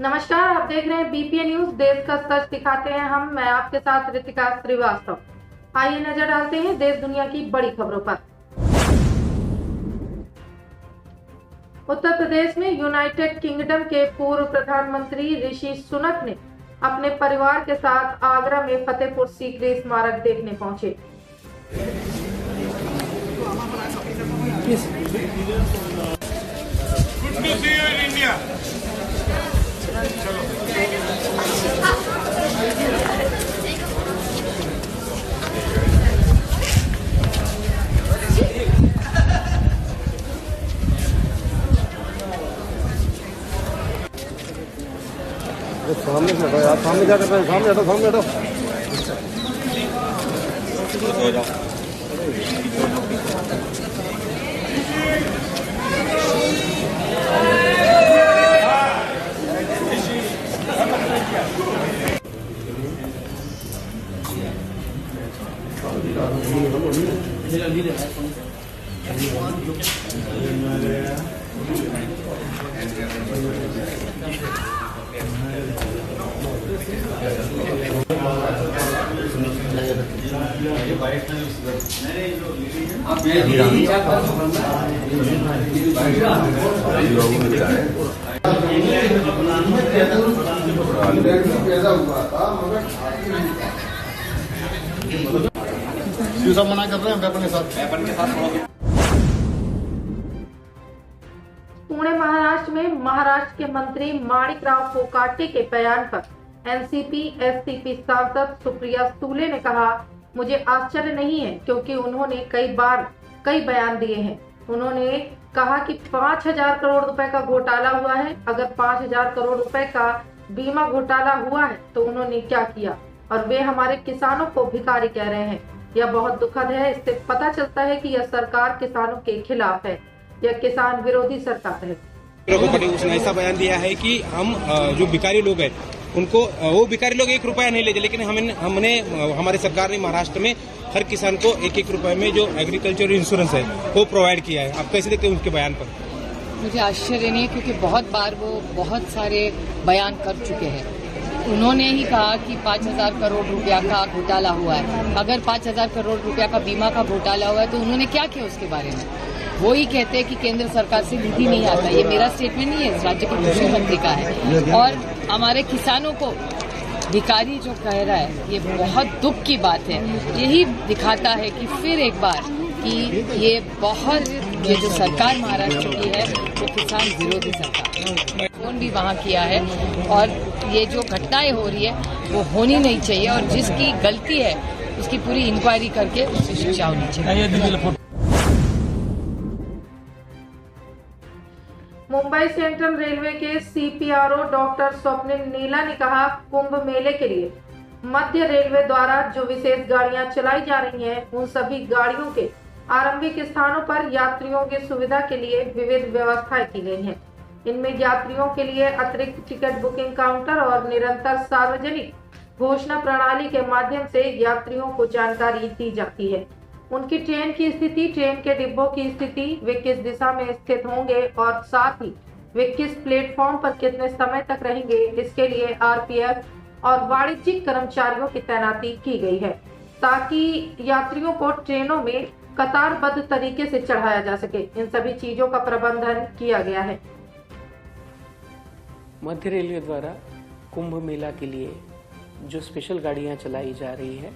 नमस्कार, आप देख रहे हैं बीपीए न्यूज। देश का सच दिखाते हैं हम। मैं आपके साथ रितिका श्रीवास्तव। आइए नजर डालते हैं देश दुनिया की बड़ी खबरों पर। उत्तर प्रदेश में यूनाइटेड किंगडम के पूर्व प्रधानमंत्री ऋषि सुनक ने अपने परिवार के साथ आगरा में फतेहपुर सीकरी स्मारक देखने पहुंचे। सामने से यार, सामने जाकर सामने हटो, सामने हटो। हो जाओ। सब मना कर रहे हैं वेपन के साथ। पुणे महाराष्ट्र में महाराष्ट्र के मंत्री माणिकराव कोकाटे के बयान पर एनसीपी एससीपी सांसद सुप्रिया सुले ने कहा, मुझे आश्चर्य नहीं है क्योंकि उन्होंने कई बयान दिए हैं। उन्होंने कहा कि 5,000 करोड़ रुपए का घोटाला हुआ है। अगर 5,000 करोड़ रुपए का बीमा घोटाला हुआ है तो उन्होंने क्या किया, और वे हमारे किसानों को भिखारी कह रहे हैं। यह बहुत दुखद है। इससे पता चलता है कि यह सरकार किसानों के खिलाफ है, यह किसान विरोधी सरकार है। उसने ऐसा बयान दिया है कि हम जो भिखारी लोग हैं उनको, वो भिखारी लोग 1 रुपया नहीं लेते, लेकिन हमने हमारे सरकार ने महाराष्ट्र में हर किसान को 1-1 रुपए में जो एग्रीकल्चर इंश्योरेंस है वो प्रोवाइड किया है। आप कैसे देखते हैं उसके बयान पर? मुझे आश्चर्य नहीं, क्योंकि बहुत बार वो बहुत सारे बयान कर चुके हैं। उन्होंने ही कहा कि 5,000 करोड़ रुपया का घोटाला हुआ है। अगर 5,000 करोड़ रुपया का बीमा का घोटाला हुआ है तो उन्होंने क्या किया उसके बारे में? वो ही कहते हैं कि केंद्र सरकार से निधि नहीं आता। ये मेरा स्टेटमेंट नहीं है, इस राज्य के कृषि मंत्री का है। और हमारे किसानों को भिखारी जो कह रहा है, ये बहुत दुख की बात है। यही दिखाता है कि फिर एक बार कि ये जो सरकार महाराष्ट्र की है वो किसान विरोधी सरकार। फोन भी वहाँ किया है, और ये जो घटनाएं हो रही है वो होनी नहीं चाहिए, और जिसकी गलती है उसकी पूरी इंक्वायरी करके उसकी शिक्षा होनी चाहिए। मुंबई सेंट्रल रेलवे के सीपीआरओ डॉक्टर स्वप्निल नीला ने कहा, कुंभ मेले के लिए मध्य रेलवे द्वारा जो विशेष गाड़ियां चलाई जा रही हैं, उन सभी गाड़ियों के आरंभिक स्थानों पर यात्रियों की सुविधा के लिए विविध व्यवस्थाएं की गई हैं। इनमें यात्रियों के लिए अतिरिक्त टिकट बुकिंग काउंटर और निरंतर सार्वजनिक घोषणा प्रणाली के माध्यम से यात्रियों को जानकारी दी जाती है। उनकी ट्रेन की स्थिति, ट्रेन के डिब्बों की स्थिति, वे किस दिशा में स्थित होंगे और साथ ही वे किस प्लेटफॉर्म पर कितने समय तक रहेंगे, इसके लिए आरपीएफ और वाणिज्यिक कर्मचारियों की तैनाती की गई है, ताकि यात्रियों को ट्रेनों में कतारबद्ध तरीके से चढ़ाया जा सके। इन सभी चीजों का प्रबंधन किया गया है। मध्य रेलवे द्वारा कुंभ मेला के लिए जो स्पेशल गाड़ियां चलाई जा रही है,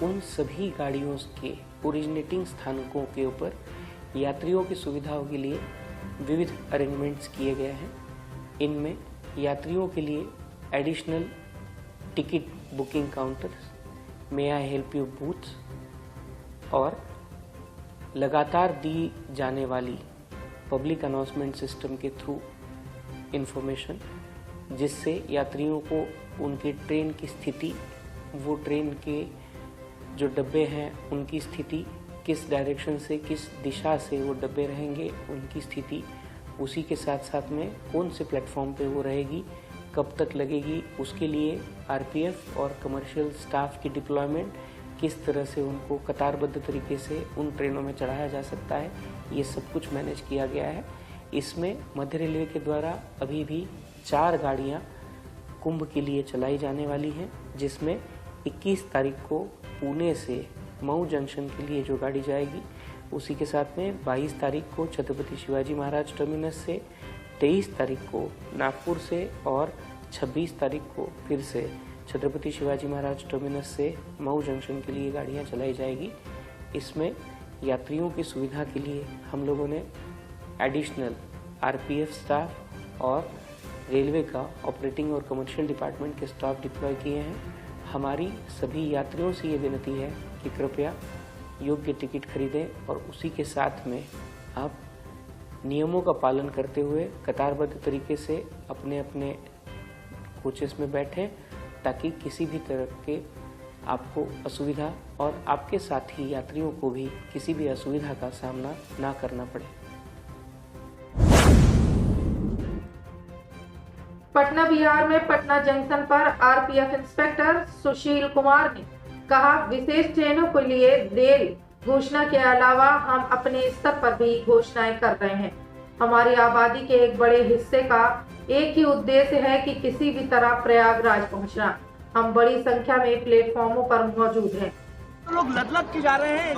उन सभी गाड़ियों के ओरिजिनेटिंग स्थानकों के ऊपर यात्रियों की सुविधाओं के लिए विविध अरेंजमेंट्स किए गए हैं। इनमें यात्रियों के लिए additional ticket booking counters, may I help you booths, और लगातार दी जाने वाली पब्लिक अनाउंसमेंट सिस्टम के थ्रू इंफॉर्मेशन, जिससे यात्रियों को उनके ट्रेन की स्थिति, वो ट्रेन के जो डब्बे हैं उनकी स्थिति, किस डायरेक्शन से, किस दिशा से वो डब्बे रहेंगे, उनकी स्थिति, उसी के साथ साथ में कौन से प्लेटफॉर्म पे वो रहेगी, कब तक लगेगी, उसके लिए आरपीएफ और कमर्शियल स्टाफ की डिप्लॉयमेंट, किस तरह से उनको कतारबद्ध तरीके से उन ट्रेनों में चढ़ाया जा सकता है, ये सब कुछ मैनेज किया गया है। इसमें मध्य रेलवे के द्वारा अभी भी 4 गाड़ियाँ कुंभ के लिए चलाई जाने वाली हैं, जिसमें 21 तारीख को पुणे से मऊ जंक्शन के लिए जो गाड़ी जाएगी, उसी के साथ में 22 तारीख को छत्रपति शिवाजी महाराज टर्मिनस से, 23 तारीख को नागपुर से और 26 तारीख को फिर से छत्रपति शिवाजी महाराज टर्मिनस से मऊ जंक्शन के लिए गाड़ियां चलाई जाएगी। इसमें यात्रियों की सुविधा के लिए हम लोगों ने एडिशनल आरपीएफ स्टाफ और रेलवे का ऑपरेटिंग और कमर्शियल डिपार्टमेंट के स्टाफ डिप्लॉय किए हैं। हमारी सभी यात्रियों से ये विनती है कि कृपया योग्य टिकट खरीदें और उसी के साथ में आप नियमों का पालन करते हुए कतारबद्ध तरीके से अपने अपने कोचेस में बैठें, ताकि किसी भी तरह के आपको असुविधा और आपके साथी यात्रियों को भी किसी भी असुविधा का सामना ना करना पड़े। पटना बिहार में पटना जंक्शन पर आरपीएफ इंस्पेक्टर सुशील कुमार ने कहा, विशेष ट्रेनों के लिए रेल घोषणा के अलावा हम अपने स्तर पर भी घोषणाएं कर रहे हैं। हमारी आबादी के एक बड़े हिस्से का एक ही उद्देश्य है कि किसी भी तरह प्रयागराज पहुंचना। हम बड़ी संख्या में प्लेटफॉर्मों पर मौजूद हैं। लोग लद के जा रहे हैं,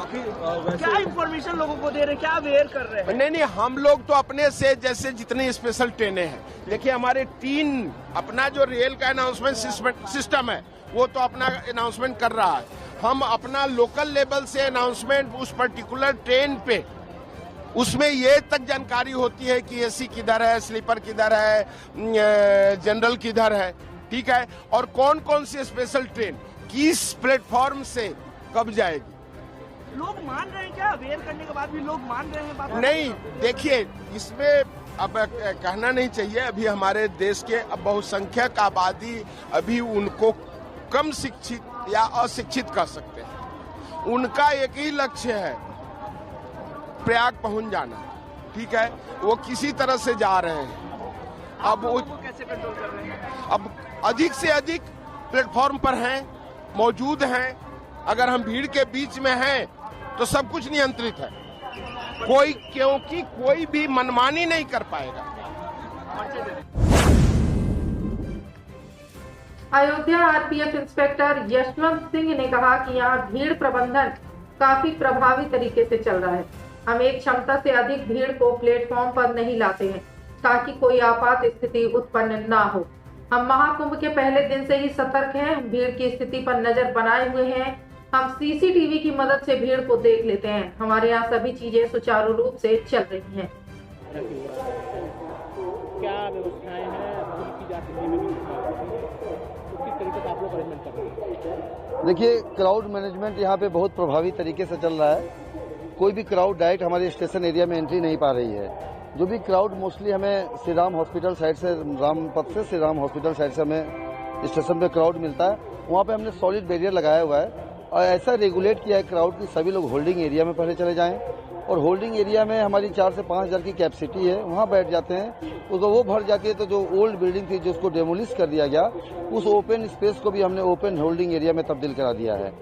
क्या इंफॉर्मेशन लोगों को दे रहे हैं, क्या अवेयर कर रहे हैं? नहीं, हम लोग तो अपने से जैसे जितनी स्पेशल ट्रेनें हैं, देखिए हमारे 3 अपना जो रेल का अनाउंसमेंट सिस्टम है वो तो अपना अनाउंसमेंट कर रहा है। हम अपना लोकल लेवल से अनाउंसमेंट उस पर्टिकुलर ट्रेन पे, उसमें ये तक जानकारी होती है कि एसी किधर है, स्लीपर किधर है, जनरल किधर है, ठीक है, और कौन कौन सी स्पेशल ट्रेन किस प्लेटफॉर्म से कब जाएगी। लोग मान रहे हैं क्या? अवेयर करने के बाद भी लोग मान रहे हैं बात? नहीं, देखिए इसमें अब कहना नहीं चाहिए। अभी हमारे देश के अब बहुसंख्यक आबादी, अभी उनको कम शिक्षित या अशिक्षित कर सकते हैं। उनका एक ही लक्ष्य है, प्रयाग पहुंच जाना, ठीक है, वो किसी तरह से जा रहे हैं। अब वो कैसे कंट्रोल कर रहे हैं? अब अधिक से अधिक प्लेटफॉर्म पर हैं, मौजूद हैं। अगर हम भीड़ के बीच में हैं तो सब कुछ नियंत्रित है, क्योंकि कोई भी मनमानी नहीं कर पाएगा। अयोध्या आरपीएफ इंस्पेक्टर यशवंत सिंह ने कहा कि यहाँ भीड़ प्रबंधन काफी प्रभावी तरीके से चल रहा है। हम एक क्षमता से अधिक भीड़ को प्लेटफॉर्म पर नहीं लाते हैं ताकि कोई आपात स्थिति उत्पन्न ना हो। हम महाकुंभ के पहले दिन से ही सतर्क हैं, भीड़ की स्थिति पर नजर बनाए हुए हैं। हम सीसीटीवी की मदद से भीड़ को देख लेते हैं। हमारे यहाँ सभी चीजें सुचारू रूप से चल रही हैं। क्या व्यवस्थाएं हैं की जाती है, किस तरीके से आप लोग अरेंजमेंट कर रहे हैं? देखिए, क्राउड मैनेजमेंट यहाँ पे बहुत प्रभावी तरीके से चल रहा है। कोई भी क्राउड डायरेक्ट हमारे स्टेशन एरिया में एंट्री नहीं पा रही है। जो भी क्राउड मोस्टली हमें श्री राम हॉस्पिटल साइड से, रामपथ से श्री राम हॉस्पिटल साइड से हमें स्टेशन पे क्राउड मिलता है। वहाँ पे हमने सॉलिड बैरियर लगाया हुआ है और ऐसा रेगुलेट किया है क्राउड की सभी लोग होल्डिंग एरिया में पहले चले जाएं, और होल्डिंग एरिया में हमारी 4 से 5 हज़ार की कैपेसिटी है, वहाँ बैठ जाते हैं। उसको वो भर जाती है तो जो ओल्ड बिल्डिंग थी जिसको डेमोलिश कर दिया गया, उस ओपन स्पेस को भी हमने ओपन होल्डिंग एरिया में तब्दील करा दिया है।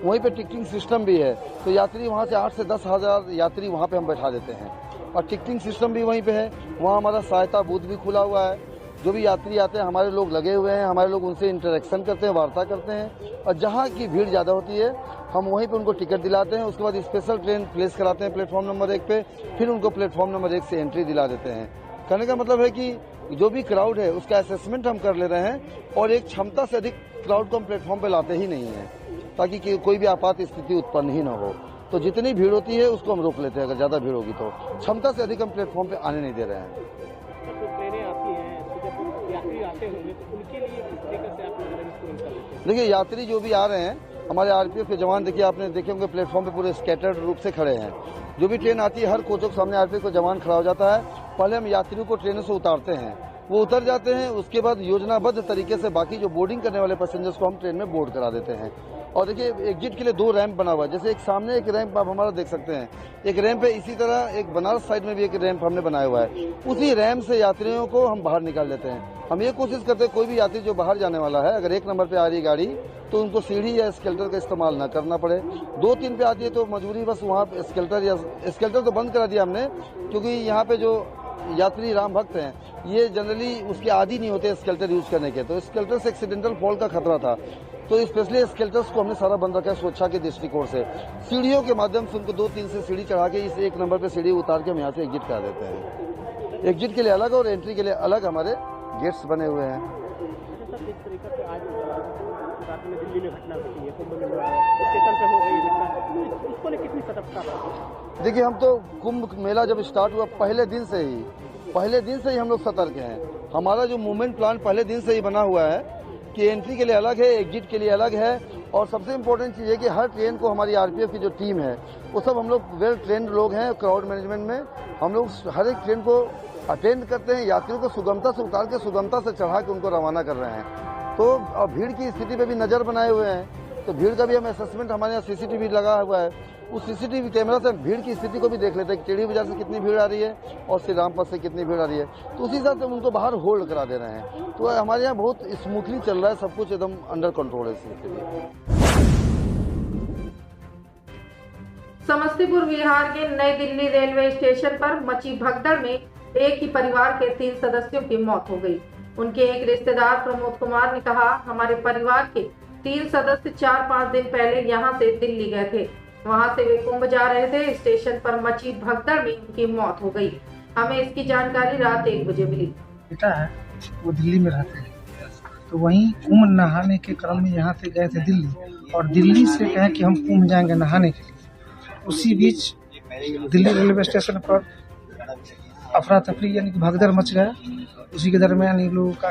वहीं पे टिकटिंग सिस्टम भी है, तो यात्री वहाँ से 8 से 10 हज़ार यात्री वहाँ पे हम बैठा देते हैं, और टिकटिंग सिस्टम भी वहीं पे है। वहाँ हमारा सहायता बूथ भी खुला हुआ है। जो भी यात्री आते हैं हमारे लोग लगे हुए हैं, हमारे लोग उनसे इंटरेक्शन करते हैं, वार्ता करते हैं, और जहाँ की भीड़ ज़्यादा होती है हम वहीं पे उनको टिकट दिलाते हैं। उसके बाद स्पेशल ट्रेन प्लेस कराते हैं प्लेटफॉर्म नंबर 1 पे, फिर उनको प्लेटफॉर्म नंबर 1 से एंट्री दिला देते हैं। कहने का मतलब है कि जो भी क्राउड है उसका असेसमेंट हम कर ले रहे हैं, और एक क्षमता से अधिक क्राउड को हम प्लेटफॉर्म पे लाते ही नहीं है, ताकि कोई भी आपात स्थिति उत्पन्न ही न हो। तो जितनी भीड़ होती है उसको हम रोक लेते हैं। अगर ज़्यादा भीड़ होगी तो क्षमता से अधिक हम प्लेटफॉर्म पे आने नहीं दे रहे हैं। देखिए, यात्री जो भी आ रहे हैं, हमारे आरपीएफ के जवान, देखिए आपने देखे होंगे प्लेटफॉर्म पे पूरे स्कैटर्ड रूप से खड़े हैं। जो भी ट्रेन आती है हर कोचों के सामने आरपीएफ का जवान खड़ा हो जाता है। पहले हम यात्रियों को ट्रेन से उतारते हैं, वो उतर जाते हैं, उसके बाद योजनाबद्ध तरीके से बाकी जो बोर्डिंग करने वाले पैसेंजर्स को हम ट्रेन में बोर्ड करा देते हैं। और देखिए, एग्जिट के लिए 2 रैंप बना हुआ है, जैसे एक सामने एक रैंप आप हमारा देख सकते हैं, एक रैंप है, इसी तरह एक बनारस साइड में भी एक रैंप हमने बनाया हुआ है। उसी रैंप से यात्रियों को हम बाहर निकाल देते हैं। हम ये कोशिश करते हैं कोई भी यात्री जो बाहर जाने वाला है, अगर 1 नंबर पे आ रही गाड़ी तो उनको सीढ़ी या स्केल्टर का इस्तेमाल न करना पड़े। 2-3 पे आती है तो मजबूरी बस वहाँ स्केल्टर तो बंद करा दिया हमने, क्योंकि यहाँ पे जो यात्री राम भक्त हैं, ये जनरली उसके आदी नहीं होते स्केल्टर यूज करने के, तो स्केल्टर से एक्सीडेंटल फॉल का खतरा था, तो स्पेशली स्केल्टर्स को हमने सारा बंद रखा है सुरक्षा के दृष्टिकोण से। सीढ़ियों के माध्यम से उनको 2-3 से सीढ़ी चढ़ा के इस 1 नंबर पे सीढ़ी उतार के हम यहाँ से एग्जिट करा देते हैं। एग्जिट के लिए अलग और एंट्री के लिए अलग हमारे गेट्स बने हुए हैं। जिस तरीके से आज रात में दिल्ली में घटना घटी है, कुंभ मेला स्टेशन पे हो गई घटना, उसको लेकर कितनी सतर्कता? देखिए, हम तो कुंभ मेला जब स्टार्ट हुआ पहले दिन से ही हम लोग सतर्क हैं। हमारा जो मूवमेंट प्लान पहले दिन से ही बना हुआ है कि एंट्री के लिए अलग है, एग्जिट के लिए अलग है, और सबसे इम्पोर्टेंट चीज़ है कि हर ट्रेन को हमारी आरपीएफ की जो टीम है वो सब हम लोग वेल ट्रेंड लोग हैं। क्राउड मैनेजमेंट में हम लोग हर एक ट्रेन को अटेंड करते हैं, यात्रियों को सुगमता से उतार के सुगमता से चढ़ा के उनको रवाना कर रहे हैं। तो अब भीड़ की स्थिति पे भी नज़र बनाए हुए हैं, तो भीड़ का भी हम असेसमेंट, हमारे यहाँ सीसीटीवी लगा हुआ है, उस सीसीटीवी कैमरा से भीड़ की स्थिति को भी देख लेते हैं कि टेढ़ी बाजार से कितनी भीड़ आ रही है और श्री राम पथ से कितनी भीड़ आ रही है, तो उसी हिसाब से हम उनको बाहर होल्ड करा दे रहे हैं। तो हमारे यहाँ बहुत स्मूथली चल रहा है, सब कुछ एकदम अंडर कंट्रोल है स्थिति। समस्तीपुर बिहार के नई दिल्ली रेलवे स्टेशन पर मची भगदड़ में एक ही परिवार के 3 सदस्यों की मौत हो गई। उनके एक रिश्तेदार प्रमोद कुमार ने कहा, हमारे परिवार के 3 सदस्य 4-5 दिन पहले यहां से दिल्ली गए थे, वहां से वे कुंभ जा रहे थे। स्टेशन पर मची भगदड़ में उनकी मौत हो गई। हमें इसकी जानकारी रात 1 बजे मिली। बेटा है वो दिल्ली में रहते हैं, तो वहीं कुंभ नहाने के क्रम में यहाँ से गए थे दिल्ली, और दिल्ली से कहे कि हम कुंभ जाएंगे नहाने के लिए। उसी बीच दिल्ली रेलवे स्टेशन पर अफरा तफरी यानी कि भगदड़ मच गया। उसी के दरमियान इन लोगों का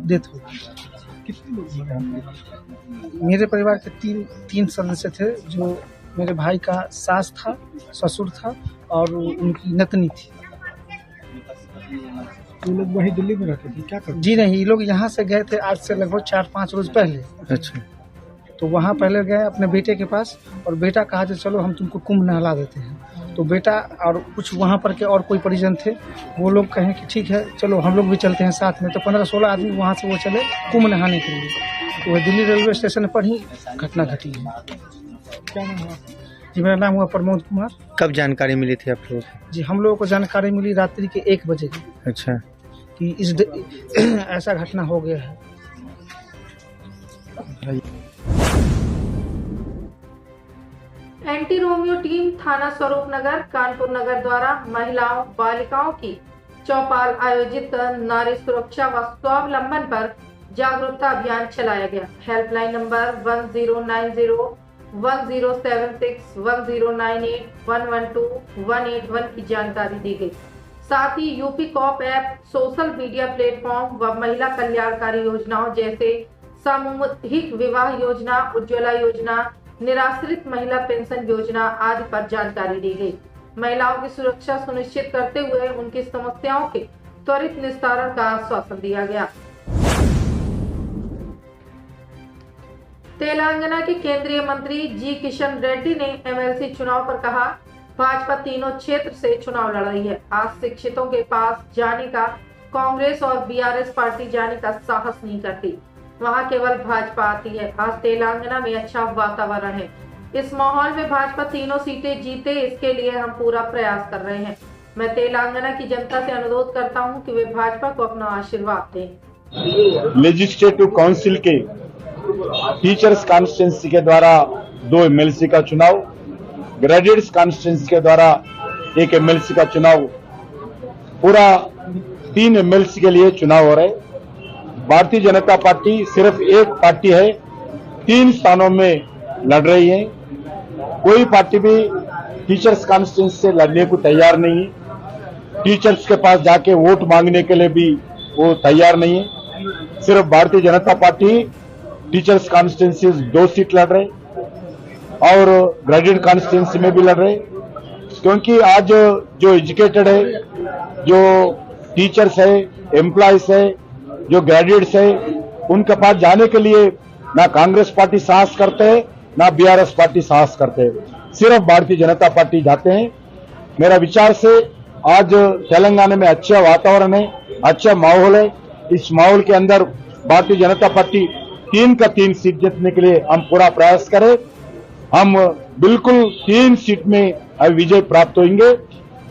डेथ हो गई। कितने लोग? मेरे परिवार के 3 सदस्य थे, जो मेरे भाई का सास था, ससुर था और उनकी नतनी थी। तो लोग वहीं दिल्ली में रहते थे, क्या करते? जी नहीं, ये लोग यहाँ से गए थे आज से लगभग 4-5 रोज पहले। अच्छा। तो वहाँ पहले गए अपने बेटे के पास, और बेटा कहा कि चलो हम तुमको कुंभ नहला देते हैं। तो बेटा और कुछ वहाँ पर के और कोई परिजन थे, वो लोग कहें कि ठीक है चलो हम लोग भी चलते हैं साथ में। तो 15-16 आदमी वहाँ से वो चले कुंभ नहाने के लिए। तो वह दिल्ली रेलवे स्टेशन पर ही घटना घटी है। क्या नाम हुआ? जी, मेरा नाम हुआ प्रमोद कुमार। कब जानकारी मिली थी आप लोग? जी, हम लोगों को जानकारी मिली रात्रि के 1 बजे की। अच्छा। कि ऐसा घटना हो गया है। एंटी रोमियो टीम थाना स्वरूप नगर कानपुर नगर द्वारा महिलाओं बालिकाओं की चौपाल आयोजित नारी सुरक्षा व स्वावलंबन पर जागरूकता अभियान चलाया गया। हेल्पलाइन नंबर 1090 1076 1098 112 181 की जानकारी दी गई। साथ ही UP COP app, social media platform व महिला कल्याणकारी योजनाओं जैसे सामूहिक विवाह योजना, उज्ज्वला योजना, निराश्रित महिला पेंशन योजना आदि पर जानकारी दी गई। महिलाओं की सुरक्षा सुनिश्चित करते हुए उनकी समस्याओं के त्वरित निस्तारण का आश्वासन दिया गया। तेलंगाना के केंद्रीय मंत्री जी किशन रेड्डी ने एमएलसी चुनाव पर कहा, भाजपा तीनों क्षेत्र से चुनाव लड़ रही है। आज शिक्षितों के पास जाने का कांग्रेस और बीआरएस पार्टी जाने का साहस नहीं करती, वहां केवल भाजपा आती है। आज तेलंगाना में अच्छा वातावरण है। इस माहौल में भाजपा तीनों सीटें जीते, इसके लिए हम पूरा प्रयास कर रहे हैं। मैं तेलंगाना की जनता से अनुरोध करता हूं कि वे भाजपा को अपना आशीर्वाद दें। लेजिस्लेटिव काउंसिल के टीचर्स कॉन्स्टिट्यूंसी के द्वारा 2 एमएलसी का चुनाव, ग्रेजुएट्स कॉन्स्टिट्यूंसी के द्वारा 1 एमएलसी का चुनाव, पूरा 3 एमएलसी के लिए चुनाव हो रहे। भारतीय जनता पार्टी सिर्फ एक पार्टी है, 3 स्थानों में लड़ रही है। कोई पार्टी भी टीचर्स कॉन्स्टिट्यूंसी से लड़ने को तैयार नहीं है। टीचर्स के पास जाके वोट मांगने के लिए भी वो तैयार नहीं है। सिर्फ Bharatiya Janata party teachers constituency 2 seat लड़ रहे और ग्रेजुएट कॉन्स्टिट्यूंसी में भी लड़ रहे, क्योंकि आज जो एजुकेटेड है, जो टीचर्स है, एम्प्लॉयज है, जो ग्रेजुएट्स है, उनके पास जाने के लिए ना कांग्रेस पार्टी साहस करते हैं, ना बीआरएस पार्टी साहस करते हैं। सिर्फ भारतीय जनता पार्टी जाते हैं। मेरा विचार से आज तेलंगाना में अच्छा वातावरण है, अच्छा माहौल है। इस माहौल के अंदर भारतीय जनता पार्टी 3 का 3 सीट जीतने के लिए हम पूरा प्रयास करें। हम बिल्कुल 3 सीट में विजय प्राप्त होंगे।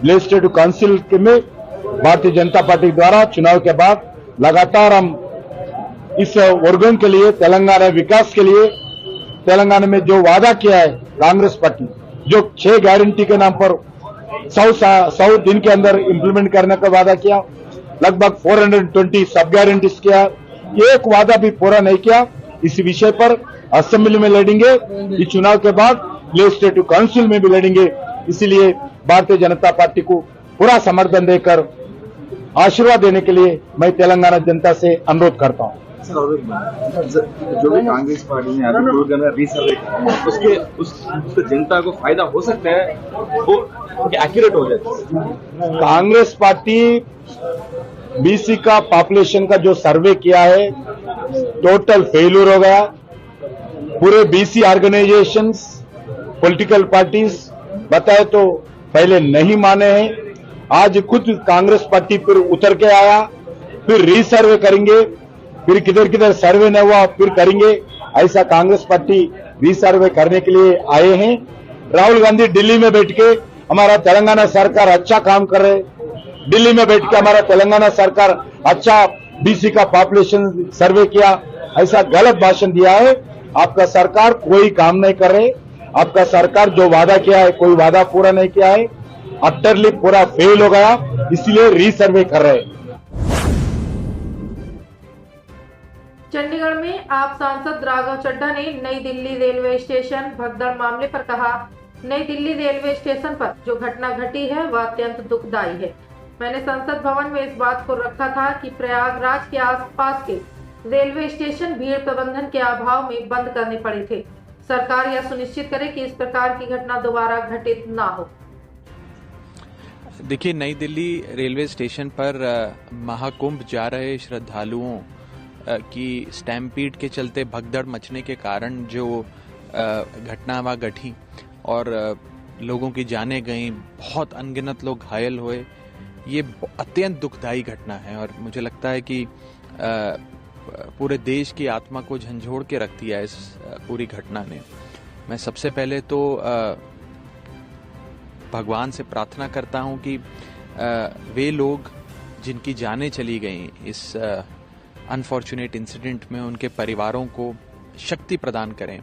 लेजिस्लेटिव काउंसिल में भारतीय जनता पार्टी द्वारा चुनाव के बाद लगातार हम इस वर्गों के लिए, तेलंगाना विकास के लिए, तेलंगाना में जो वादा किया है कांग्रेस पार्टी, जो 6 गारंटी के नाम पर 100 दिन के अंदर इंप्लीमेंट करने का वादा किया, लगभग 420 सब गारंटीज किया, एक वादा भी पूरा नहीं किया। इस विषय पर असेंबली में लड़ेंगे, इस चुनाव के बाद लेजिस्लेटिव काउंसिल में भी लड़ेंगे। इसलिए भारतीय जनता पार्टी को पूरा समर्थन देकर आशीर्वाद देने के लिए मैं तेलंगाना जनता से अनुरोध करता हूं। जो भी कांग्रेस पार्टी ने अभी रीसर्वे उससे जनता को फायदा हो सकता है, वो एक्यूरेट हो जाए। कांग्रेस पार्टी बीसी का पॉपुलेशन का जो सर्वे किया है टोटल फेल्यूर हो गया। पूरे बीसी ऑर्गेनाइजेशंस, पॉलिटिकल पार्टीज बताए तो पहले नहीं माने हैं। आज खुद कांग्रेस पार्टी फिर उतर के आया, फिर रीसर्वे करेंगे, फिर किधर किधर सर्वे न हुआ फिर करेंगे, ऐसा कांग्रेस पार्टी रीसर्वे करने के लिए आए हैं। राहुल गांधी दिल्ली में बैठ के हमारा तेलंगाना सरकार अच्छा काम कर रहे, दिल्ली में बैठ के हमारा तेलंगाना सरकार अच्छा बीसी का पॉपुलेशन सर्वे किया, ऐसा गलत भाषण दिया है। आपका सरकार कोई काम नहीं कर रहे, आपका सरकार जो वादा किया है कोई वादा पूरा नहीं किया है, अटरली पूरा फेल हो गया, इसलिए रीसर्वे कर रहे हैं। चंडीगढ़ में आप सांसद राघव चड्ढा ने नई दिल्ली रेलवे स्टेशन भगदड़ मामले पर कहा, नई दिल्ली रेलवे स्टेशन पर जो घटना घटी है वह अत्यंत दुखदायी है। मैंने संसद भवन में इस बात को रखा था कि प्रयागराज के आसपास के रेलवे स्टेशन भीड़ प्रबंधन के अभाव में बंद करने पड़े थे। सरकार यह सुनिश्चित करे कि इस प्रकार की घटना दोबारा घटित ना हो। देखिए, नई दिल्ली रेलवे स्टेशन पर महाकुंभ जा रहे श्रद्धालुओं की स्टैम्पीड के चलते भगदड़ मचने के कारण जो घटना वहाँ घटी और लोगों की जानें गईं, बहुत अनगिनत लोग घायल हुए, ये अत्यंत दुखदायी घटना है और मुझे लगता है कि पूरे देश की आत्मा को झंझोड़ के रख दिया इस पूरी घटना ने। मैं सबसे पहले तो भगवान से प्रार्थना करता हूं कि वे लोग जिनकी जानें चली गईं इस अनफॉर्चुनेट इंसिडेंट में, उनके परिवारों को शक्ति प्रदान करें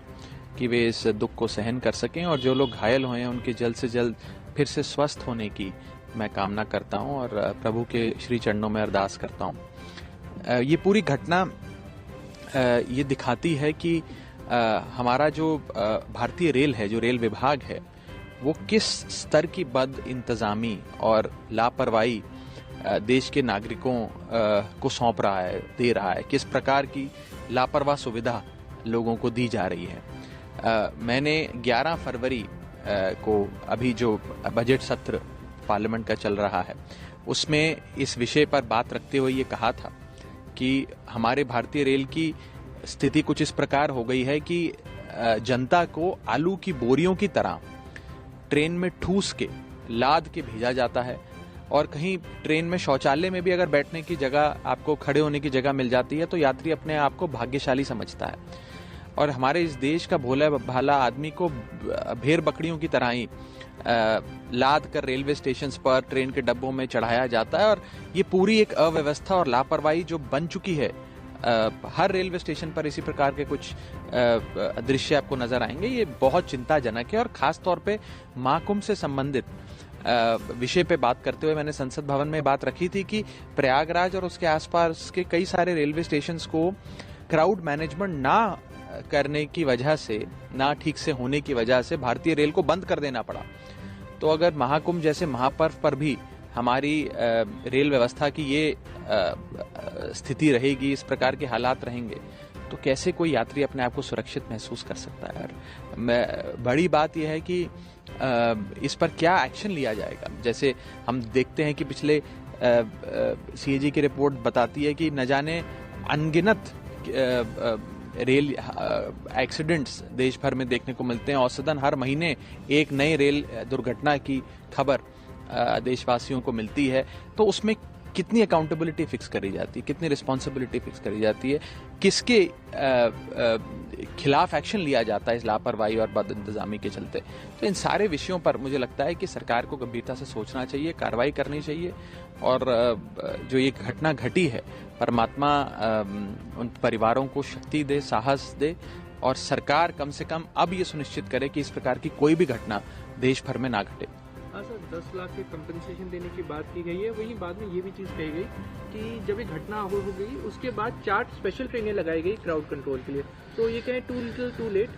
कि वे इस दुख को सहन कर सकें और जो लोग घायल हुए हैं उनके जल्द से जल्द फिर से स्वस्थ होने की मैं कामना करता हूं और प्रभु के श्री चरणों में अरदास करता हूं। ये पूरी घटना ये दिखाती है कि हमारा जो भारतीय रेल है, जो रेल विभाग है, वो किस स्तर की बद इंतजामी और लापरवाही देश के नागरिकों को सौंप रहा है, दे रहा है, किस प्रकार की लापरवाह सुविधा लोगों को दी जा रही है। मैंने 11 फरवरी को अभी जो बजट सत्र पार्लियामेंट का चल रहा है उसमें इस विषय पर बात रखते हुए ये कहा था कि हमारे भारतीय रेल की स्थिति कुछ इस प्रकार हो गई है कि जनता को आलू की बोरियों की तरह ट्रेन में ठूस के लाद के भेजा जाता है और कहीं ट्रेन में शौचालय में भी अगर बैठने की जगह, आपको खड़े होने की जगह मिल जाती है तो यात्री अपने आप को भाग्यशाली समझता है और हमारे इस देश का भोला भाला आदमी को भेड़ बकरियों की तरह ही लाद कर रेलवे स्टेशन पर ट्रेन के डब्बों में चढ़ाया जाता है और ये पूरी एक अव्यवस्था और लापरवाही जो बन चुकी है। हर रेलवे स्टेशन पर इसी प्रकार के कुछ दृश्य आपको नजर आएंगे। ये बहुत चिंताजनक है और खास तौर पे महाकुंभ से संबंधित विषय पे बात करते हुए मैंने संसद भवन में बात रखी थी कि प्रयागराज और उसके आसपास के कई सारे रेलवे स्टेशंस को क्राउड मैनेजमेंट ना करने की वजह से, ना ठीक से होने की वजह से भारतीय रेल को बंद कर देना पड़ा। तो अगर महाकुंभ जैसे महापर्व पर भी हमारी रेल व्यवस्था की ये स्थिति रहेगी, इस प्रकार के हालात रहेंगे, तो कैसे कोई यात्री अपने आप को सुरक्षित महसूस कर सकता है। बड़ी बात यह है कि इस पर क्या एक्शन लिया जाएगा। जैसे हम देखते हैं कि पिछले सीएजी की रिपोर्ट बताती है कि न जाने अनगिनत रेल एक्सीडेंट्स देश भर में देखने को मिलते हैं। औसतन हर महीने एक नई रेल दुर्घटना की खबर देशवासियों को मिलती है। तो उसमें कितनी अकाउंटेबिलिटी फिक्स करी जाती है, कितनी रिस्पॉन्सिबिलिटी फिक्स करी जाती है, किसके खिलाफ एक्शन लिया जाता है इस लापरवाही और बद इंतजामी के चलते। तो इन सारे विषयों पर मुझे लगता है कि सरकार को गंभीरता से सोचना चाहिए, कार्रवाई करनी चाहिए और जो ये घटना घटी है, परमात्मा उन परिवारों को शक्ति दे, साहस दे और सरकार कम से कम अब ये सुनिश्चित करे कि इस प्रकार की कोई भी घटना देश भर में ना घटे। हाँ सर, 10 लाख की कंपनसेशन देने की बात की गई है। वहीं बाद में ये भी चीज़ कही गई कि जब ये घटना हो गई उसके बाद 4 स्पेशल ट्रेनें लगाई गई क्राउड कंट्रोल के लिए। तो ये कहें टू लिटिल टू लेट।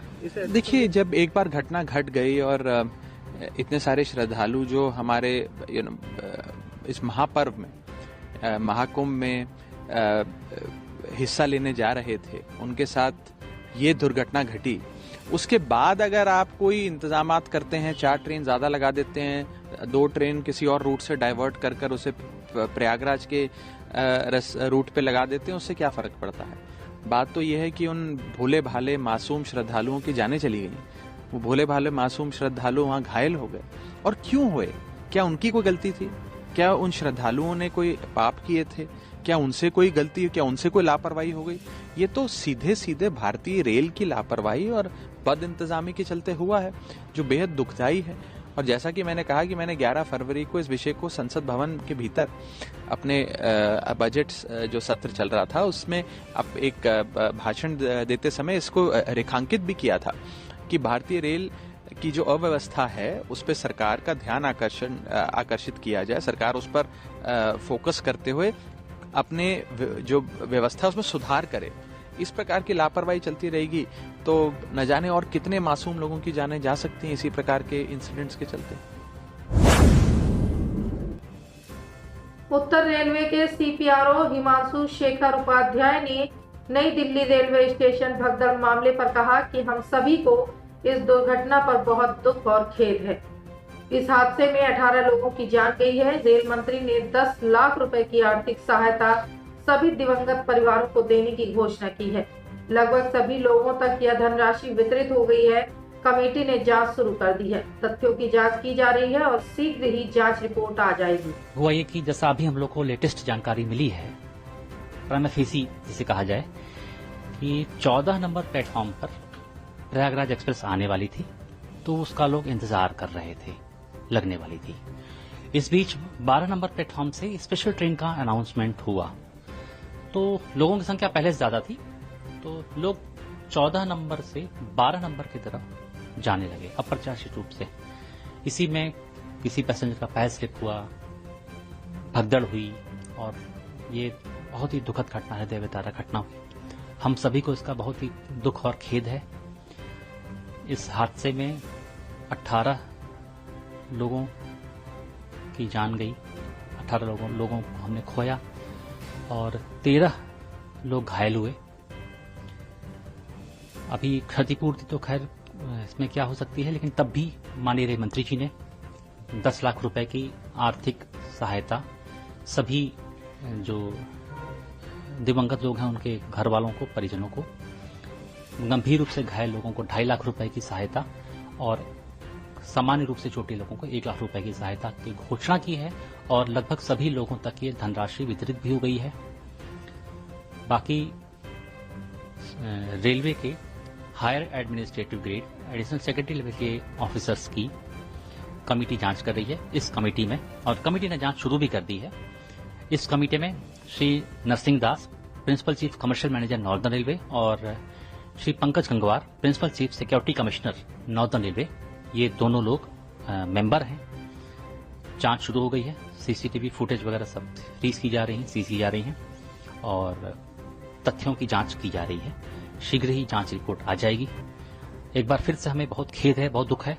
देखिए, जब एक बार घटना घट गई और इतने सारे श्रद्धालु जो हमारे इस महापर्व में, महाकुंभ में हिस्सा लेने जा रहे थे, उनके साथ ये दुर्घटना घटी, उसके बाद अगर आप कोई इंतजामात करते हैं, 4 ट्रेन ज्यादा लगा देते हैं, 2 ट्रेन किसी और रूट से डाइवर्ट कर उसे प्रयागराज के रूट पे लगा देते हैं, उससे क्या फर्क पड़ता है। बात तो यह है कि उन भोले भाले मासूम श्रद्धालुओं की जानें चली गई। वो भोले भाले मासूम श्रद्धालु वहां घायल हो गए। और क्यों हुए? क्या उनकी कोई गलती थी? क्या उन श्रद्धालुओं ने कोई पाप किए थे? क्या उनसे कोई गलती, क्या उनसे कोई लापरवाही हो गई? ये तो सीधे सीधे भारतीय रेल की लापरवाही और बद इंतजामी के चलते हुआ है, जो बेहद दुखदायी है। और जैसा कि मैंने कहा कि मैंने 11 फरवरी को इस विषय को संसद भवन के भीतर अपने बजट जो सत्र चल रहा था उसमें अब एक भाषण देते समय इसको रेखांकित भी किया था कि भारतीय रेल की जो अव्यवस्था है उस पर सरकार का ध्यान आकर्षित किया जाए, सरकार उस पर फोकस करते हुए अपने जो व्यवस्था उसमें सुधार करे। इस प्रकार की लापरवाही चलती रहेगी तो न जाने और कितने मासूम लोगों की जानें जा सकती हैं इसी प्रकार के इंसिडेंट्स के चलते। उत्तर रेलवे के सीपीआरओ हिमांशु शेखर उपाध्याय ने नई दिल्ली रेलवे स्टेशन भगदड़ मामले पर कहा कि हम सभी को इस दुर्घटना पर बहुत दुख और खेद है। इस हादसे में 18 लोगों की जान गई है। रेल मंत्री ने 10 लाख रुपए की आर्थिक सहायता सभी दिवंगत परिवारों को देने की घोषणा की है। लगभग सभी लोगों तक यह धनराशि वितरित हो गई है। कमेटी ने जांच शुरू कर दी है। तथ्यों की जांच की जा रही है और शीघ्र ही जांच रिपोर्ट आ जाएगी। हुआ ये कि जैसा अभी हम लोग को लेटेस्ट जानकारी मिली है, प्राइमा फेसी जिसे कहा जाए, कि 14 नंबर प्लेटफॉर्म पर प्रयागराज एक्सप्रेस आने वाली थी, तो उसका लोग इंतजार कर रहे थे, लगने वाली थी। इस बीच 12 नंबर प्लेटफॉर्म से स्पेशल ट्रेन का अनाउंसमेंट हुआ, तो लोगों की संख्या पहले से ज्यादा थी, तो लोग 14 नंबर से 12 नंबर की तरफ जाने लगे अप्रत्याशित रूप से। इसी में किसी पैसेंजर का पैर स्लिप हुआ, भगदड़ हुई और ये बहुत ही दुखद घटना है, हृदयविदारक घटना हुई। हम सभी को इसका बहुत ही दुख और खेद है। इस हादसे में 18 लोगों की जान गई, 18 लोगों को हमने खोया और 13 लोग घायल हुए। अभी क्षतिपूर्ति तो खैर इसमें क्या हो सकती है, लेकिन तब भी माननीय रेल मंत्री जी ने 10 लाख रुपए की आर्थिक सहायता सभी जो दिवंगत लोग हैं उनके घर वालों को, परिजनों को, गंभीर रूप से घायल लोगों को 2.5 लाख रुपए की सहायता और सामान्य रूप से छोटे लोगों को 1 लाख रुपए की सहायता की घोषणा की है और लगभग सभी लोगों तक ये धनराशि वितरित भी हो गई है। बाकी रेलवे के higher administrative grade additional secretary level के ऑफिसर्स की कमेटी जांच कर रही है। इस कमेटी में, और कमेटी ने जांच शुरू भी कर दी है, इस कमेटी में Shri Narsingh Das, principal chief commercial manager northern railway, और Shri Pankaj Gangwar, principal chief security commissioner northern railway, ये दोनों लोग मेंबर हैं। जांच शुरू हो गई है, सीसीटीवी फुटेज वगैरह सब फ्रीज की जा रही हैं, सीज की जा रही हैं और तथ्यों की जांच की जा रही है। शीघ्र ही जांच रिपोर्ट आ जाएगी। एक बार फिर से हमें बहुत खेद है, बहुत दुख है,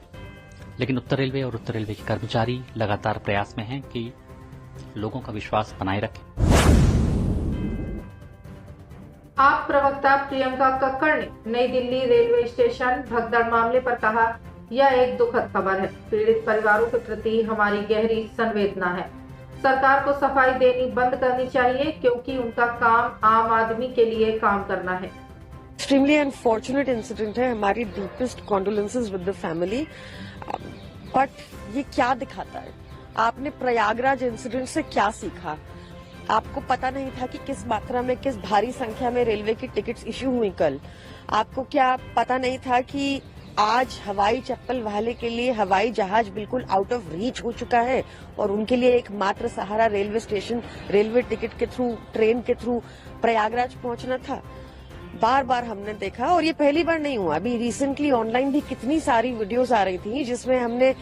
लेकिन उत्तर रेलवे और उत्तर रेलवे के कर्मचारी लगातार प्रयास में हैं कि लोगों का विश्वास बनाए रखें। आप प्रवक्ता प्रियंका कक्कड़ ने नई दिल्ली रेलवे स्टेशन भगदड़ मामले पर कहा, यह एक दुखद खबर है। पीड़ित परिवारों के प्रति हमारी गहरी संवेदना है। सरकार को सफाई देनी बंद करनी चाहिए क्योंकि उनका काम आम आदमी के लिए काम करना है। एक्सट्रीमली अनफॉर्चुनेट इंसिडेंट है, हमारी deepest condolences with the family. But ये क्या दिखाता है? आपने प्रयागराज इंसिडेंट से क्या सीखा? आपको पता नहीं था कि किस मात्रा में, किस भारी संख्या में रेलवे की टिकट्स इश्यू हुई कल? आपको क्या पता नहीं था कि आज हवाई चप्पल वाले के लिए हवाई जहाज बिल्कुल आउट ऑफ रीच हो चुका है और उनके लिए एकमात्र सहारा रेलवे स्टेशन, रेलवे टिकट के थ्रू, ट्रेन के थ्रू प्रयागराज पहुंचना था? बार बार हमने देखा, और ये पहली बार नहीं हुआ। अभी रिसेंटली ऑनलाइन भी कितनी सारी वीडियोस आ रही थी जिसमें हमने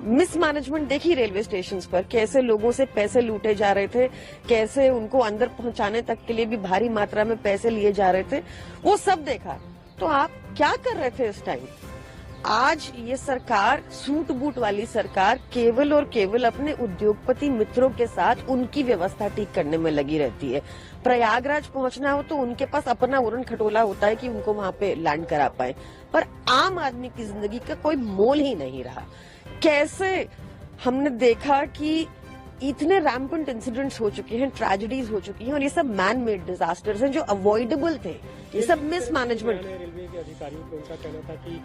मिसमैनेजमेंट देखी रेलवे स्टेशंस पर, कैसे लोगों से पैसे लूटे जा रहे थे, कैसे उनको अंदर पहुंचाने तक के लिए भी भारी मात्रा में पैसे लिए जा रहे थे, वो सब देखा। तो आप क्या कर रहे थे इस टाइम? आज ये सरकार, सूट बूट वाली सरकार, केवल और केवल अपने उद्योगपति मित्रों के साथ उनकी व्यवस्था ठीक करने में लगी रहती है। प्रयागराज पहुंचना हो तो उनके पास अपना उड़न खटोला होता है कि उनको वहां पे लैंड करा पाए, पर आम आदमी की जिंदगी का कोई मोल ही नहीं रहा। कैसे हमने देखा कि इतने रैम्पेंट इंसिडेंट्स हो चुके हैं, ट्रेजेडीज हो चुकी हैं, और ये सब मैन मेड डिजास्टर्स हैं जो अवॉइडेबल थे। ये सब मिसमैनेजमेंट। रेलवे के अधिकारियों को उनका कहना था कि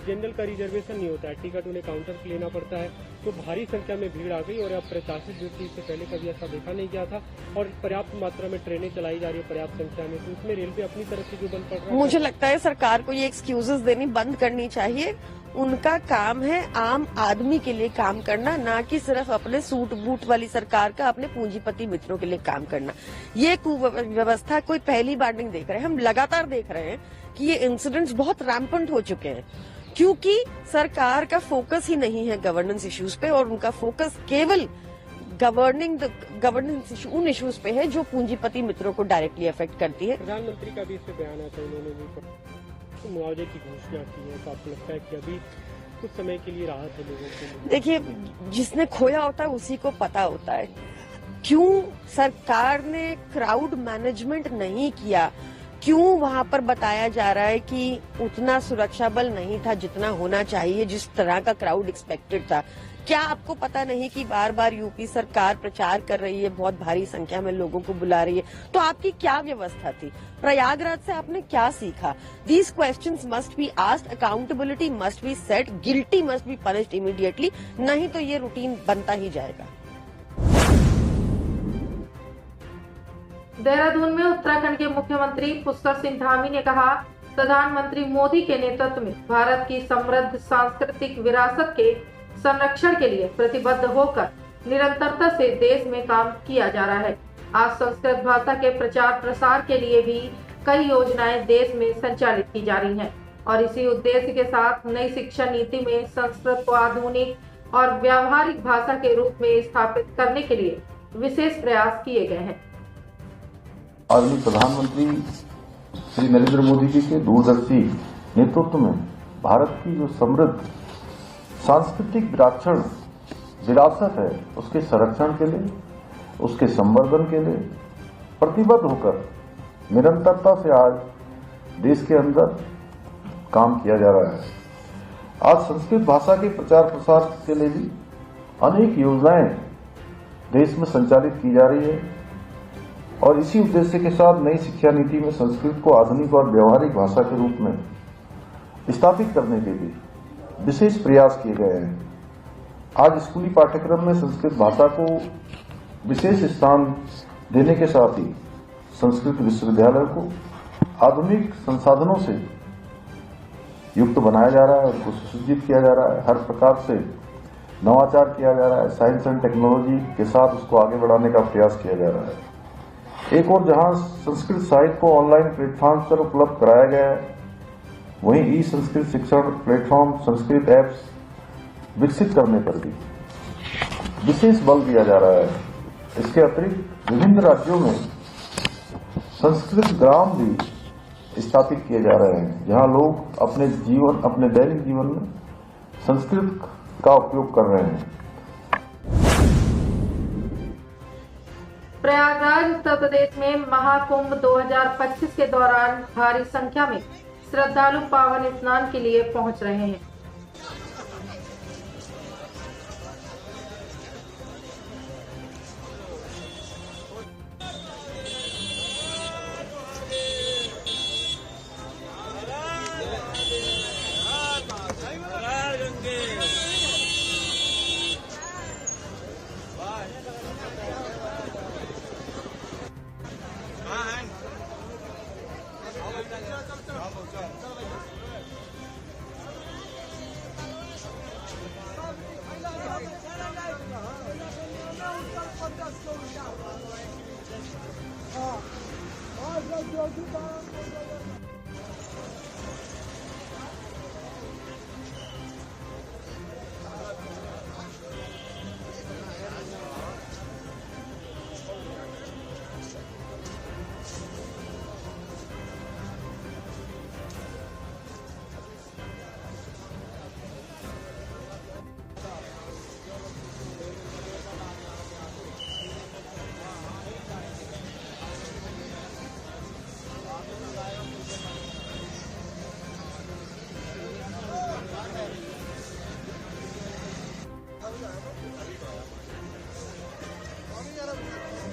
जनरल का रिजर्वेशन नहीं होता है, टिकट उन्हें काउंटर से लेना पड़ता है, तो भारी संख्या में भीड़ आ गई और अब प्रत्याशित भीड़ थी, इससे पहले कभी ऐसा देखा नहीं गया था। और पर्याप्त मात्रा में ट्रेनें चलाई जा रही है पर्याप्त संख्या में, तो उसमें रेलवे अपनी तरफ से जो बंद पड़ रहा है। मुझे लगता है सरकार को ये एक्सक्यूजेस देनी बंद करनी चाहिए। उनका काम है आम आदमी के लिए काम करना, ना कि सिर्फ अपने सूट बूट वाली सरकार का अपने पूंजीपति मित्रों के लिए काम करना। ये कुव्यवस्था कोई पहली बार नहीं देख रहे हैं, हम लगातार देख रहे हैं कि ये इंसिडेंट्स बहुत रैम्पेंट हो चुके हैं, क्योंकि सरकार का फोकस ही नहीं है गवर्नेंस इश्यूज पे, और उनका फोकस केवल गवर्नेंस इशू, उन इश्यूज पे है जो पूंजीपति मित्रों को डायरेक्टली अफेक्ट करती है। प्रधानमंत्री का भी इस पे बयान है, तो उन्होंने भी मुआवजे की घोषणा की है, तो आपको लगता है कि अभी कुछ समय के लिए राहत है लोगों को? देखिए, जिसने खोया होता है उसी को पता होता है। क्यों सरकार ने क्राउड मैनेजमेंट नहीं किया, क्यों वहां पर बताया जा रहा है कि उतना सुरक्षा बल नहीं था जितना होना चाहिए, जिस तरह का क्राउड एक्सपेक्टेड था? क्या आपको पता नहीं कि बार बार यूपी सरकार प्रचार कर रही है, बहुत भारी संख्या में लोगों को बुला रही है? तो आपकी क्या व्यवस्था थी? प्रयागराज से आपने क्या सीखा? These questions must be asked, accountability must be set, guilty must be punished immediately, नहीं तो ये रूटीन बनता ही जाएगा। देहरादून में उत्तराखंड के मुख्यमंत्री पुष्कर सिंह धामी ने कहा, प्रधानमंत्री मोदी के नेतृत्व में भारत की समृद्ध सांस्कृतिक विरासत के संरक्षण के लिए प्रतिबद्ध होकर निरंतरता से देश में काम किया जा रहा है। आज संस्कृत भाषा के प्रचार प्रसार के लिए भी कई योजनाएं देश में संचालित की जा रही हैं और इसी उद्देश्य के साथ नई शिक्षा नीति में संस्कृत को आधुनिक और व्यावहारिक भाषा के रूप में स्थापित करने के लिए विशेष प्रयास किए गए हैं। आदरणीय प्रधानमंत्री श्री नरेंद्र मोदी जी के दूरदर्शी नेतृत्व में भारत की जो समृद्ध सांस्कृतिक विरासत है, उसके संरक्षण के लिए, उसके संवर्धन के लिए प्रतिबद्ध होकर निरंतरता से आज देश के अंदर काम किया जा रहा है। आज संस्कृत भाषा के प्रचार प्रसार के लिए भी अनेक योजनाएं देश में संचालित की जा रही है और इसी उद्देश्य के साथ नई शिक्षा नीति में संस्कृत को आधुनिक और व्यावहारिक भाषा के रूप में स्थापित करने के लिए विशेष प्रयास किए गए हैं। आज स्कूली पाठ्यक्रम में संस्कृत भाषा को विशेष स्थान देने के साथ ही संस्कृत विश्वविद्यालय को आधुनिक संसाधनों से युक्त बनाया जा रहा है, उसको सुसज्जित किया जा रहा है, हर प्रकार से नवाचार किया जा रहा है, साइंस एंड टेक्नोलॉजी के साथ उसको आगे बढ़ाने का प्रयास किया जा रहा है। एक और जहां संस्कृत साहित्य को ऑनलाइन प्लेटफॉर्म पर उपलब्ध कराया गया है, वहीं ई संस्कृत शिक्षण प्लेटफॉर्म, संस्कृत ऐप्स विकसित करने पर भी विशेष बल दिया जा रहा है। इसके अतिरिक्त विभिन्न राज्यों में संस्कृत ग्राम भी स्थापित किए जा रहे हैं, जहां लोग अपने दैनिक जीवन में संस्कृत का उपयोग कर रहे हैं। प्रयागराज उत्तर प्रदेश में महाकुंभ 2025 के दौरान भारी संख्या में श्रद्धालु पावन स्नान के लिए पहुंच रहे हैं।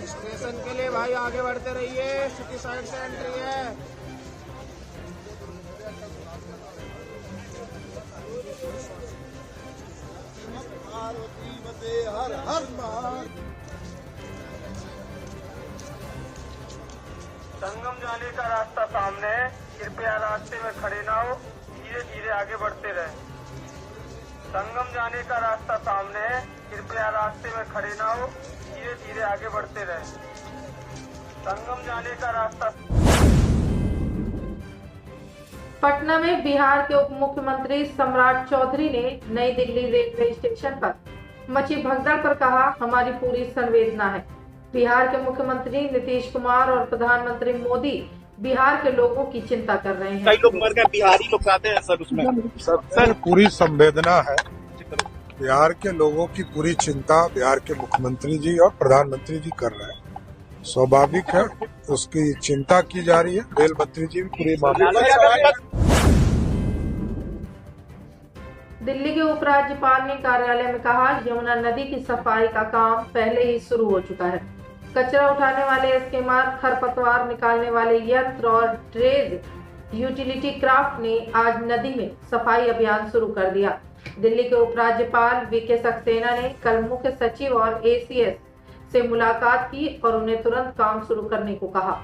स्टेशन के लिए भाई आगे बढ़ते रहिए, सिटी साइड से एंट्री है। हर हर संगम जाने का रास्ता सामने है, कृपया रास्ते में खड़े ना हो, धीरे धीरे आगे बढ़ते रहे। संगम जाने का रास्ता सामने है, कृपया रास्ते में खड़े ना हो, धीरे धीरे आगे बढ़ते रहे। संगम जाने का रास्ता। पटना में बिहार के उप मुख्यमंत्री सम्राट चौधरी ने नई दिल्ली रेलवे स्टेशन पर मची भगदड़ पर कहा, हमारी पूरी संवेदना है। बिहार के मुख्यमंत्री नीतीश कुमार और प्रधानमंत्री मोदी बिहार के लोगों की चिंता कर रहे हैं। कई लोग मर गए, बिहारी लोग आते हैं सर उसमें। सर पूरी संवेदना है, बिहार के लोगों की पूरी चिंता बिहार के मुख्यमंत्री जी और प्रधानमंत्री जी कर रहे हैं। स्वाभाविक है, उसकी चिंता की जा रही है। रेल मंत्री जी भी पूरी मामले। दिल्ली के उपराज्यपाल ने कार्यालय में कहा, यमुना नदी की सफाई का काम पहले ही शुरू हो चुका है। कचरा उठाने वाले स्कीमर, खरपतवार निकालने वाले यंत्र और ड्रेज यूटिलिटी क्राफ्ट ने आज नदी में सफाई अभियान शुरू कर दिया। दिल्ली के उपराज्यपाल वीके सक्सेना ने कल मुख्य सचिव और एसीएस से मुलाकात की और उन्हें तुरंत काम शुरू करने को कहा।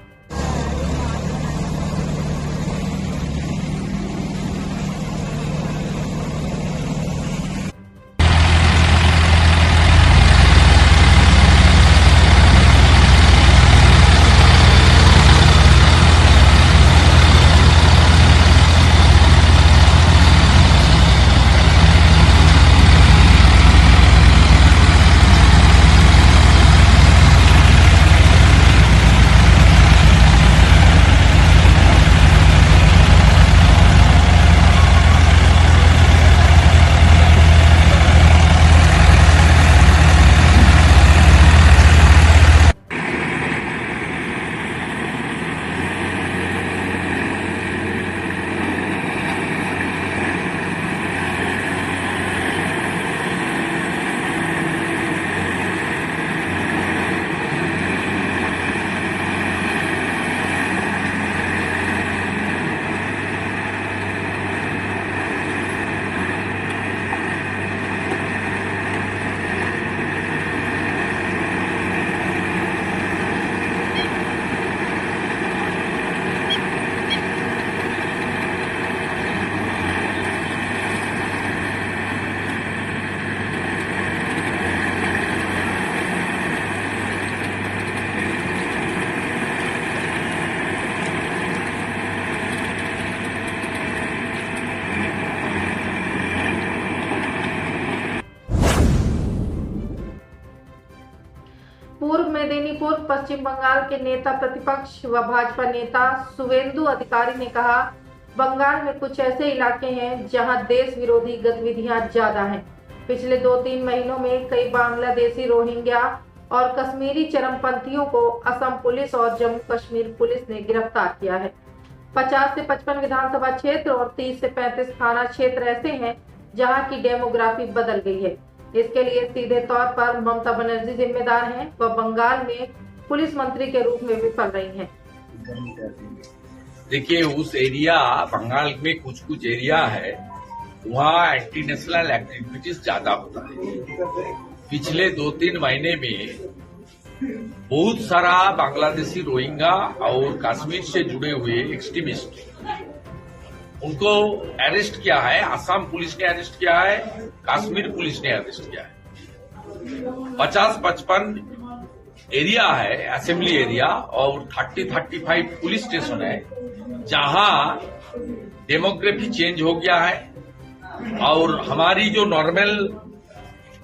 पूर्व मेदिनीपुर पश्चिम बंगाल के नेता प्रतिपक्ष व भाजपा नेता शुवेंदु अधिकारी ने कहा, बंगाल में कुछ ऐसे इलाके हैं जहां देश विरोधी गतिविधियां ज्यादा हैं। पिछले 2-3 महीनों में कई बांग्लादेशी, रोहिंग्या और कश्मीरी चरमपंथियों को असम पुलिस और जम्मू कश्मीर पुलिस ने गिरफ्तार किया है। 50 से 55 विधानसभा क्षेत्र और 30 से 35 थाना क्षेत्र ऐसे हैं जहां की डेमोग्राफी बदल गई है। इसके लिए सीधे तौर पर ममता बनर्जी जिम्मेदार हैं। वह बंगाल में पुलिस मंत्री के रूप में विफल रही हैं। देखिए, उस एरिया बंगाल में कुछ एरिया है वहाँ एंटी नेशनल एक्टिविटीज ज्यादा होता है। पिछले 2-3 महीने में बहुत सारा बांग्लादेशी रोहिंग्या और कश्मीर से जुड़े हुए एक्सट्रीमिस्ट उनको अरेस्ट किया है। असम पुलिस ने अरेस्ट किया है, कश्मीर पुलिस ने अरेस्ट किया है। 50-55 एरिया है, असेंबली एरिया, और 30-35 पुलिस स्टेशन है जहां डेमोग्राफी चेंज हो गया है और हमारी जो नॉर्मल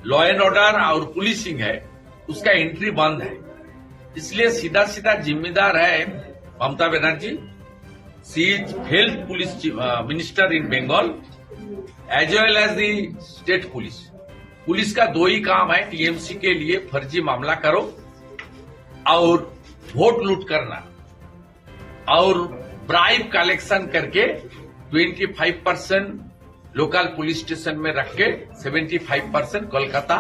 लॉ एंड ऑर्डर और पुलिसिंग है उसका एंट्री बंद है। इसलिए सीधा सीधा जिम्मेदार है Mamata Banerjee. She is health police minister in Bengal as well as the state police. Police का दो ही काम है, टीएमसी के लिए फर्जी मामला करो और वोट लूट करना और ब्राइब कलेक्शन करके 25% लोकल पुलिस स्टेशन में रख के 75% कोलकाता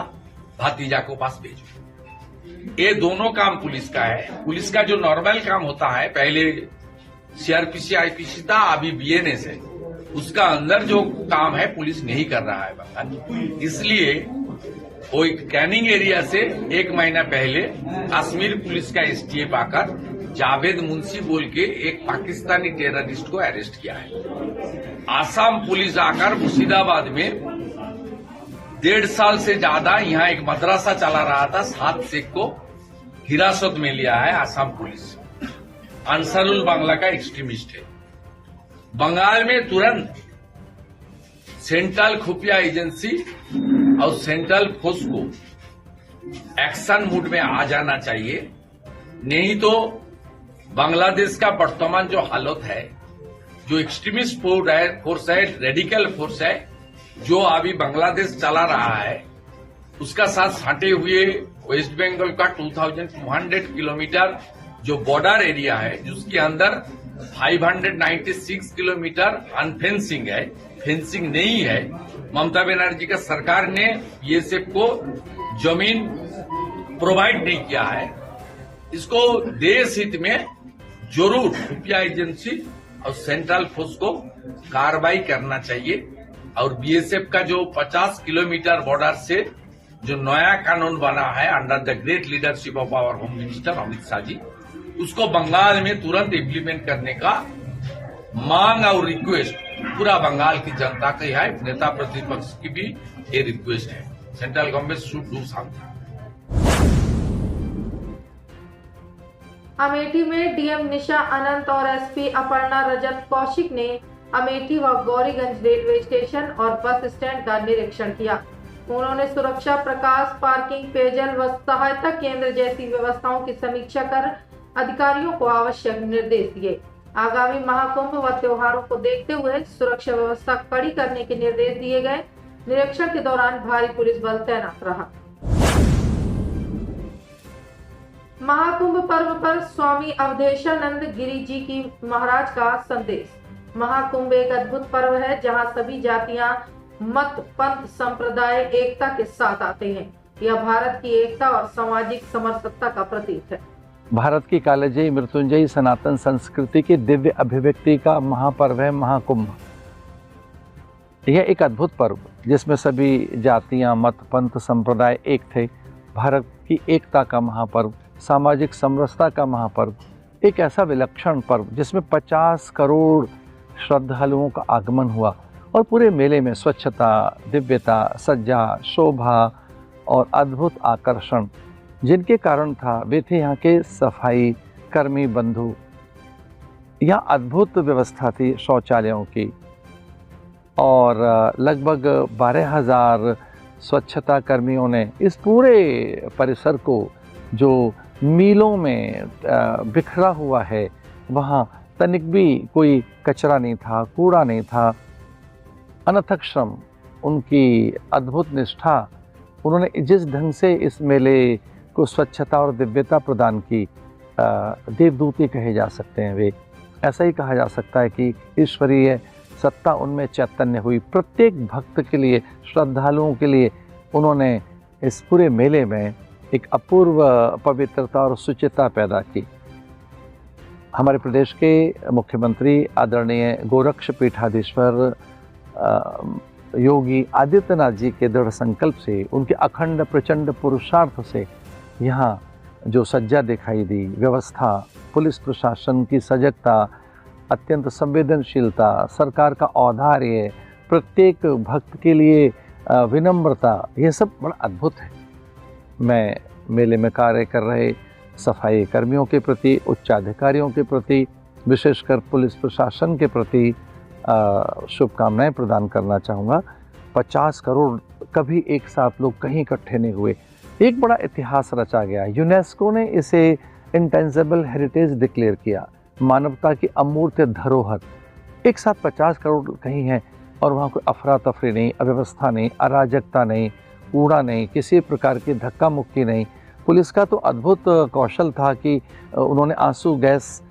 भातीजा को पास भेजो। ये दोनों काम पुलिस का है। पुलिस का जो नॉर्मल काम होता है, पहले सीआरपीसी आईपीसी था, अभी बीएनएस है, उसका अंदर जो काम है पुलिस नहीं कर रहा है बंगाल। इसलिए वो एक कैनिंग एरिया से 1 महीना पहले कश्मीर पुलिस का एसटीएफ आकर जावेद मुंशी बोल के एक पाकिस्तानी टेररिस्ट को अरेस्ट किया है। आसाम पुलिस आकर मुर्शिदाबाद में 1.5 साल से ज्यादा यहाँ एक मदरसा चला रहा था, 7 शेख को हिरासत में लिया है आसाम पुलिस। अंसारुल बांग्ला का एक्सट्रीमिस्ट है। बंगाल में तुरंत सेंट्रल खुफिया एजेंसी और सेंट्रल फोर्स को एक्शन मूड में आ जाना चाहिए, नहीं तो बांग्लादेश का वर्तमान जो हालत है, जो एक्सट्रीमिस्ट फोर्स है, रेडिकल फोर्स है, जो अभी बांग्लादेश चला रहा है, उसका साथ साटे हुए वेस्ट बंगाल का 2200 किलोमीटर जो बॉर्डर एरिया है, जिसके अंदर 596 किलोमीटर अनफेंसिंग है, फेंसिंग नहीं है। ममता बनर्जी का सरकार ने बीएसएफ को जमीन प्रोवाइड नहीं किया है। इसको देश हित में जरूर खुफिया एजेंसी और सेंट्रल फोर्स को कार्रवाई करना चाहिए और बीएसएफ का जो 50 किलोमीटर बॉर्डर से जो नया कानून बना है under the great leadership of our home minister Amit Shah ji, उसको बंगाल में तुरंत इम्प्लीमेंट करने का मांग और रिक्वेस्ट पूरा बंगाल की जनता की है। नेता प्रतिपक्ष की भी ये रिक्वेस्ट है, central government should do something. Amethi में डीएम निशा अनंत और एसपी अपर्णा रजत कौशिक ने अमेठी व गौरीगंज रेलवे स्टेशन और बस स्टैंड का निरीक्षण किया। उन्होंने सुरक्षा, प्रकाश, पार्किंग, पेयजल व सहायता केंद्र जैसी व्यवस्थाओं की समीक्षा कर अधिकारियों को आवश्यक निर्देश दिए। आगामी महाकुंभ व त्योहारों को देखते हुए सुरक्षा व्यवस्था कड़ी करने के निर्देश दिए गए। निरीक्षण के दौरान भारी पुलिस बल तैनात रहा। महाकुंभ पर्व पर स्वामी अवधेशानंद गिरी जी की महाराज का संदेश। महाकुंभ एक अद्भुत पर्व है जहां सभी जातियां, मत, पंथ, संप्रदाय एकता के साथ आते हैं। यह भारत की एकता और सामाजिक समरसता का प्रतीक है। भारत की कालजयी मृत्युंजयी सनातन संस्कृति की दिव्य अभिव्यक्ति का महापर्व है महाकुंभ। यह एक अद्भुत पर्व जिसमें सभी जातियां, मत, पंथ, संप्रदाय एक थे। भारत की एकता का महापर्व, सामाजिक समरसता का महापर्व, एक ऐसा विलक्षण पर्व जिसमें 50 करोड़ श्रद्धालुओं का आगमन हुआ और पूरे मेले में स्वच्छता, दिव्यता, सज्जा, शोभा और अद्भुत आकर्षण जिनके कारण था वे थे यहाँ के सफाई कर्मी बंधु। यहाँ अद्भुत व्यवस्था थी शौचालयों की और लगभग 12,000 स्वच्छता कर्मियों ने इस पूरे परिसर को जो मीलों में बिखरा हुआ है, वहाँ तनिक भी कोई कचरा नहीं था, कूड़ा नहीं था। अनथक श्रम, उनकी अद्भुत निष्ठा, उन्होंने जिस ढंग से इस मेले को स्वच्छता और दिव्यता प्रदान की, देवदूती कहे जा सकते हैं वे। ऐसा ही कहा जा सकता है कि ईश्वरीय सत्ता उनमें चैतन्य हुई। प्रत्येक भक्त के लिए, श्रद्धालुओं के लिए उन्होंने इस पूरे मेले में एक अपूर्व पवित्रता और शुचिता पैदा की। हमारे प्रदेश के मुख्यमंत्री आदरणीय गोरक्ष पीठाधीश्वर योगी आदित्यनाथ जी के दृढ़ संकल्प से, उनके अखंड प्रचंड पुरुषार्थ से यहाँ जो सज्जा दिखाई दी, व्यवस्था, पुलिस प्रशासन की सजगता, अत्यंत संवेदनशीलता, सरकार का औदार्य, प्रत्येक भक्त के लिए विनम्रता, ये सब बड़ा अद्भुत है। मैं मेले में कार्य कर रहे सफाई कर्मियों के प्रति, उच्चाधिकारियों के प्रति, विशेषकर पुलिस प्रशासन के प्रति शुभकामनाएं प्रदान करना चाहूँगा। 50 करोड़ कभी एक साथ लोग कहीं इकट्ठे नहीं हुए, एक बड़ा इतिहास रचा गया। यूनेस्को ने इसे इंटेंजिबल हेरिटेज डिक्लेयर किया, मानवता की अमूर्त धरोहर। एक साथ 50 करोड़ कहीं हैं और वहाँ कोई अफरा तफरी नहीं, अव्यवस्था नहीं, अराजकता नहीं, कूड़ा नहीं, किसी प्रकार की धक्का मुक्की नहीं। पुलिस का तो अद्भुत कौशल था कि उन्होंने आंसू गैस,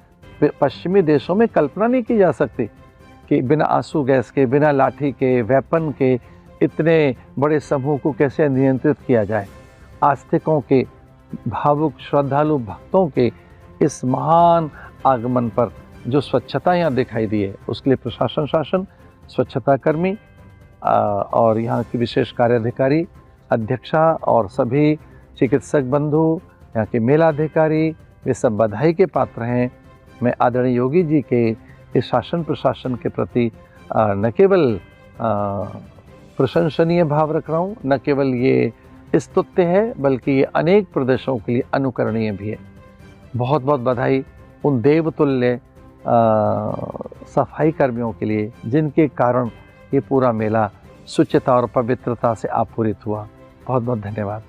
पश्चिमी देशों में कल्पना नहीं की जा सकती कि बिना आंसू गैस के, बिना लाठी के, वेपन के इतने बड़े समूह को कैसे नियंत्रित किया जाए। आस्तिकों के, भावुक श्रद्धालु भक्तों के इस महान आगमन पर जो स्वच्छता यहाँ दिखाई दी है, उसके लिए प्रशासन, शासन, स्वच्छता कर्मी और यहाँ की विशेष कार्याधिकारी, अध्यक्षा और सभी चिकित्सक बंधु, यहाँ के मेलाधिकारी, वे सब बधाई के पात्र हैं। मैं आदरणीय योगी जी के इस शासन प्रशासन के प्रति न केवल प्रशंसनीय भाव रख रहा हूँ, न केवल ये स्तुत्य है, बल्कि ये अनेक प्रदेशों के लिए अनुकरणीय भी है। बहुत बहुत बधाई उन देवतुल्य सफाई कर्मियों के लिए जिनके कारण ये पूरा मेला शुचिता और पवित्रता से आपूरित हुआ। बहुत बहुत धन्यवाद।